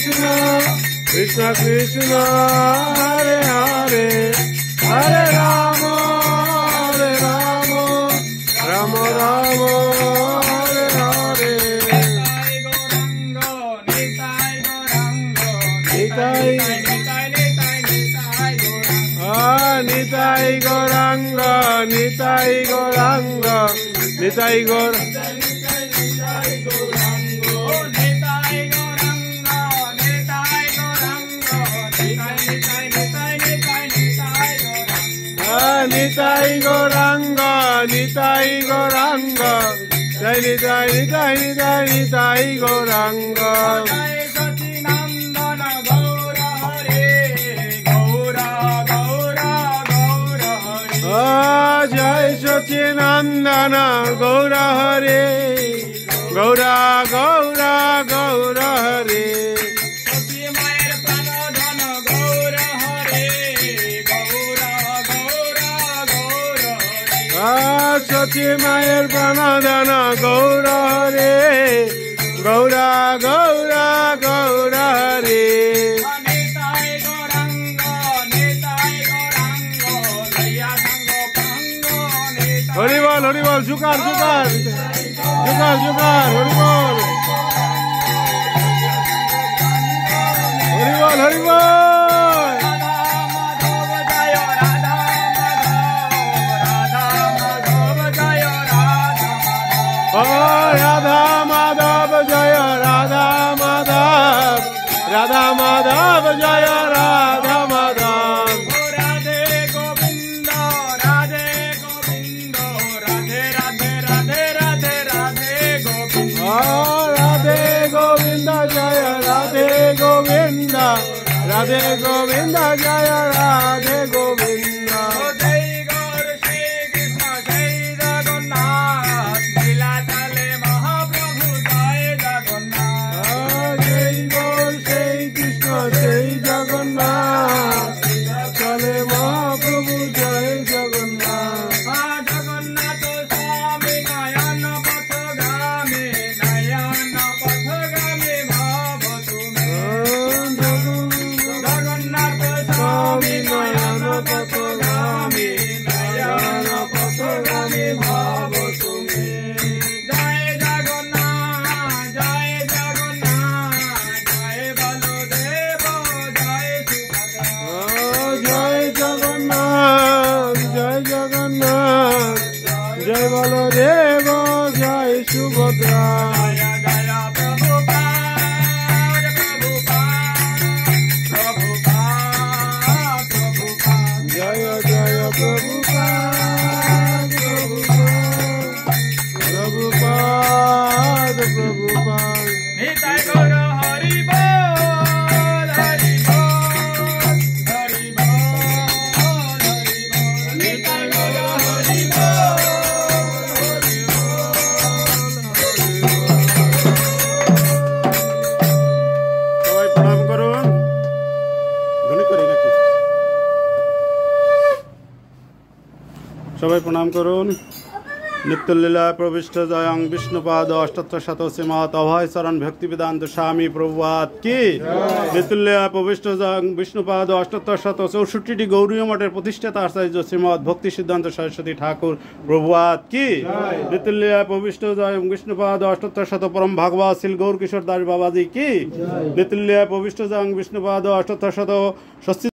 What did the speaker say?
Krishna, Krishna Krishna, Hare Hare, Hare Rama, Hare Rama, Rama Rama, Hare Hare. Nitai Gauranga, Nitai Gauranga, Nitai Gauranga. Nitai Gauranga, Nitai Gauranga, Jai Nitai, Nitai, Nitai, Nitai Gauranga. Jai Sacinandana Gaura Hare, Gaura Gaura Gaura Hare. Sachi Mayer Pranadana Gaura Hare, Gaura Gaura Gaura Hare. Haribol, Haribol, Jukar, Jukar, Jukar, Jukar, Haribol, Haribol, Haribol. Radha Madhav Jaya Radha Madhav, Radha Madhav Jaya Radha Madhav. Radhe Govinda, Radhe Govinda, Radhe Radhe Radhe Radhe Radhe Govinda. Radhe Govinda Jaya Radhe Govinda, Radhe Govinda Jaya Radhe Govinda. Jai Baladeva, Jai Subhadra. Jaya Prabhupada, Prabhupada, Prabhupada. Jaya Jaya Prabhupada, Prabhupada, Prabhupada, Prabhupada. Nitai Gaura Hari Bol, Hari Bol, Hari Bol, Hari Bol. Nitai Gaura Hari Bol. সবাই প্রণাম করুন। নিত্যলীলা প্রবিষ্ট জয়ং বিষ্ণুপাদ অষ্টোত্তর শত শ্রীমৎ অভয় চরণ ভক্তি বেদান্ত স্বামী প্রভুপাদ কি। নিত্যলীলা প্রবিষ্ট জয়ং বিষ্ণুপাদ অষ্টোত্তর শত 64টি গৌরীয় মঠের প্রতিষ্ঠাতা আচার্য শ্রীমৎ ভক্তি সিদ্ধান্ত সরস্বতী ঠাকুর প্রভুপাদ কি। নিত্যলীলা প্রবিষ্ট জয়ং বিষ্ণুপাদ অষ্টোত্তর শত পরম ভাগবত শ্রী গৌর কিশোর দাস বাবাজি কি। নিত্যলীলা প্রবিষ্ট জয়ং বিষ্ণুপাদ অষ্টোত্তর শত